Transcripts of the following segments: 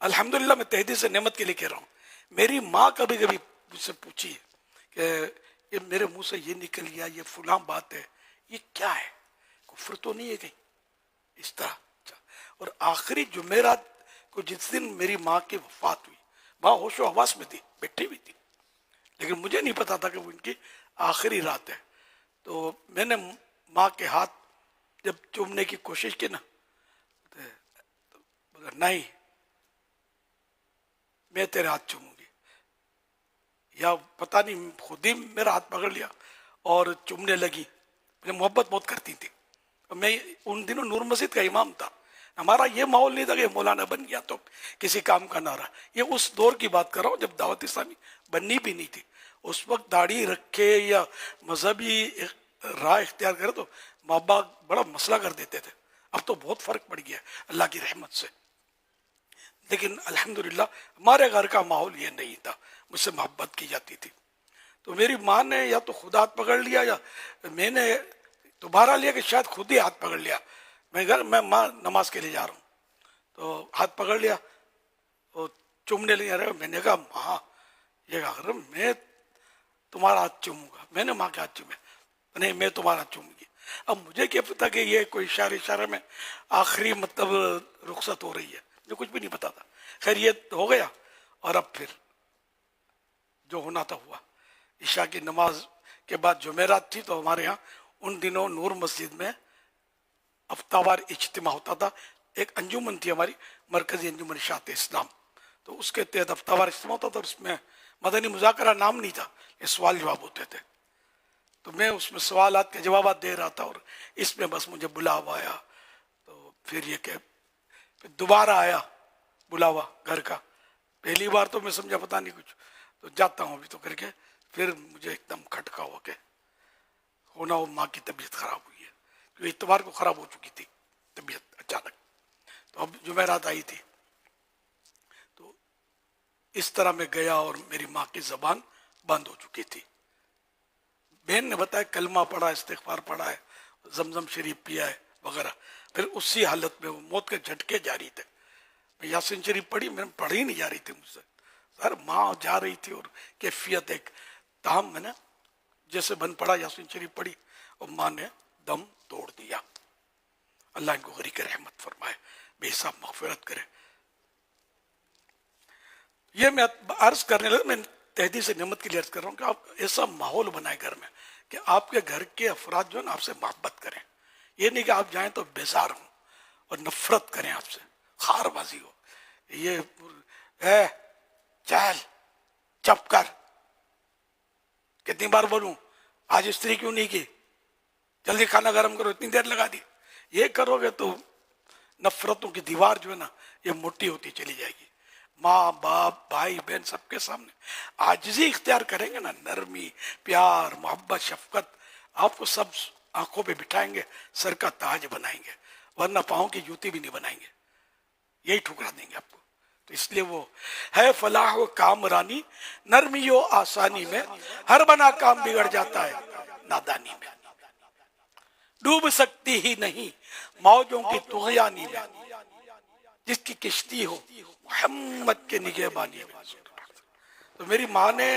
الحمدللہ میں تہدید سے نعمت کے لیے کہہ رہا ہوں. میری ماں کبھی کبھی مجھ سے پوچھی ہے کہ یہ میرے منہ سے یہ نکل گیا، یہ فلاں بات ہے، یہ کیا ہے، کفر تو نہیں ہے کہیں اس طرح. اور آخری جمعرات کو جس دن میری ماں کی وفات ہوئی، ماں ہوش و حواس میں تھی، بیٹھی ہوئی تھی، لیکن مجھے نہیں پتا تھا کہ وہ ان کی آخری رات ہے. تو میں نے ماں کے ہاتھ جب چومنے کی کوشش کی نا، تو بولا نہیں میں تیرے ہاتھ چوموں گی، یا پتہ نہیں خود ہی میرا ہاتھ پکڑ لیا اور چومنے لگی. مجھے محبت بہت کرتی تھی. میں ان دنوں نور مسجد کا امام تھا. ہمارا یہ ماحول نہیں تھا کہ مولانا بن گیا تو کسی کام کا نہ رہا. یہ اس دور کی بات کر رہا ہوں جب دعوت اسلامی بننی بھی نہیں تھی. اس وقت داڑھی رکھے یا مذہبی راہ اختیار کرے تو ماں باپ بڑا مسئلہ کر دیتے تھے. اب تو بہت فرق پڑ گیا اللہ کی رحمت سے. لیکن الحمدللہ ہمارے گھر کا ماحول یہ نہیں تھا، مجھ سے محبت کی جاتی تھی. تو میری ماں نے یا تو خود ہاتھ پکڑ لیا یا میں نے دوبارہ لیا کہ شاید خود ہی ہاتھ پکڑ لیا. میں ماں نماز کے لیے جا رہا ہوں تو ہاتھ پکڑ لیا اور چومنے لگا رہے. میں نے کہا ماں یہ کہا میں تمہارا ہاتھ چوموں گا. میں نے ماں کے ہاتھ چومے. نہیں میں تمہارا ہاتھ چوموں گی. اب مجھے کیا پتا کہ یہ کوئی اشارے میں آخری مطلب رخصت ہو رہی ہے، مجھے کچھ بھی نہیں پتا تھا. خیر یہ ہو گیا اور اب پھر جو ہونا تھا ہوا. عشاء کی نماز کے بعد جمعرات تھی تو ہمارے ہاں ان دنوں نور مسجد میں ہفتہ وار اجتماع ہوتا تھا. ایک انجمن تھی ہماری، مرکزی انجمن اشاعت اسلام، تو اس کے تحت ہفتہ وار اجتماع ہوتا تھا. اس میں مدنی مذاکرہ نام نہیں تھا، یہ سوال جواب ہوتے تھے. تو میں اس میں سوالات کے جوابات دے رہا تھا اور اس میں بس مجھے بلاوا آیا. تو پھر یہ کہ پھر دوبارہ آیا بلاوا گھر کا. پہلی بار تو میں سمجھا پتا نہیں کچھ، تو جاتا ہوں ابھی تو کر کے. پھر مجھے ایک دم کھٹکا ہوا کہ ہونا وہ ماں کی طبیعت خراب ہوئی ہے، کیونکہ اتوار کو خراب ہو چکی تھی طبیعت اچانک. تو اب جمعرات آئی تھی تو اس طرح میں گیا اور میری ماں کی زبان بند ہو چکی تھی. بہن نے بتایا کلمہ پڑھا، استغفار پڑھا ہے، زمزم شریف پیا ہے وغیرہ. پھر اسی حالت میں وہ موت کے جھٹکے جاری تھے. یاسین شریف پڑھی، میں پڑھی نہیں جا رہی تھی مجھ سے. سر ماں جا رہی تھی اور کیفیت ایک تاہم میں نے جیسے بن پڑا یاسین شریف پڑھی اور ماں نے دم توڑ دیا. اللہ ان کو غریق رحمت فرمائے، بے حساب مغفرت کرے. یہ میں عرض کرنے لگا، میں تہدید سے نعمت کے لیے عرض کر رہا ہوں کہ آپ ایسا ماحول بنائیں گھر میں کہ آپ کے گھر کے افراد جو ہے نا آپ سے محبت کریں. یہ نہیں کہ آپ جائیں تو بیزار ہوں اور نفرت کریں آپ سے، خار بازی ہو. یہ ہے چل چپ کر، کتنی بار بولوں آج استری کیوں نہیں کی، جلدی کھانا گرم کرو، اتنی دیر لگا دی. یہ کرو گے تو نفرتوں کی دیوار جو ہے نا یہ موٹی ہوتی چلی جائے گی. ماں باپ بھائی بہن سب کے سامنے عاجزی اختیار کریں گے نا، نرمی پیار محبت شفقت، آپ کو سب آنکھوں پہ بٹھائیں گے، سر کا تاج بنائیں گے، ورنہ پاؤں کی جوتی بھی نہیں بنائیں گے، یہی ٹھکرا دیں گے آپ کو. تو اس لیے وہ ہے فلاح و کامرانی، نرمی و آسانی میں ہر بنا کام بگڑ جاتا ہے نادانی میں. ڈوب سکتی ہی نہیں موجوں کی طغیانی میں، جس کی کشتی ہو محمد کے نگہبانی میں. تو میری ماں نے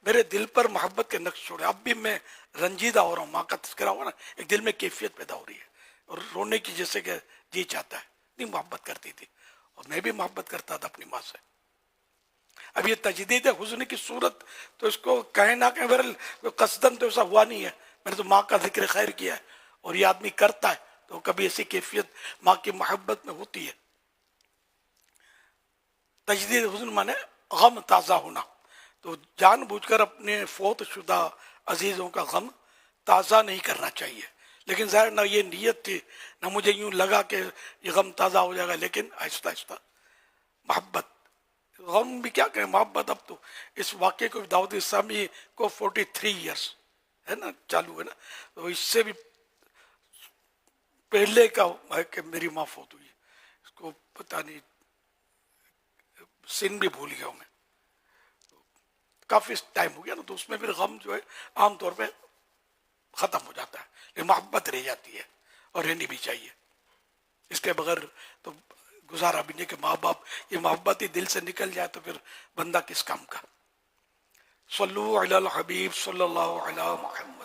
میرے دل پر محبت کے نقش چھوڑے. اب بھی میں رنجیدہ ہو رہا ہوں، ماں کا تذکرہ ہوا نا ایک دل میں کیفیت پیدا ہو رہی ہے اور رونے کی جیسے کہ جی چاہتا ہے. اتنی محبت کرتی تھی اور میں بھی محبت کرتا تھا اپنی ماں سے. اب یہ تجدید حزن کی صورت تو اس کو کہیں نہ کہیں بہرحال قصدن تو ایسا ہوا نہیں ہے. میں نے تو ماں کا ذکر خیر کیا ہے اور یہ آدمی کرتا ہے تو کبھی ایسی کیفیت ماں کی محبت میں ہوتی ہے. تجدید حزن مانے غم تازہ ہونا. تو جان بوجھ کر اپنے فوت شدہ عزیزوں کا غم تازہ نہیں کرنا چاہیے. لیکن ظاہر نہ یہ نیت تھی نہ مجھے یوں لگا کہ یہ غم تازہ ہو جائے گا، لیکن آہستہ آہستہ محبت، غم بھی کیا کہیں محبت. اب تو اس واقعے کو دعوت اسلامی کو 43 ایئرس ہے نا چالو ہے نا، تو اس سے بھی پہلے کا ہے کہ میری ماں فوت ہوئی. اس کو پتہ نہیں سن بھی بھول گیا ہوں میں، کافی ٹائم ہو گیا نا. تو اس میں پھر غم جو ہے عام طور پہ ختم ہو جاتا ہے، لیکن محبت رہ جاتی ہے اور رہنی بھی چاہیے. اس کے بغیر تو گزارا بھی نہیں کہ ماں باپ یہ محبت ہی دل سے نکل جائے تو پھر بندہ کس کام کا. صلو علی الحبیب صلی اللہ علی محمد.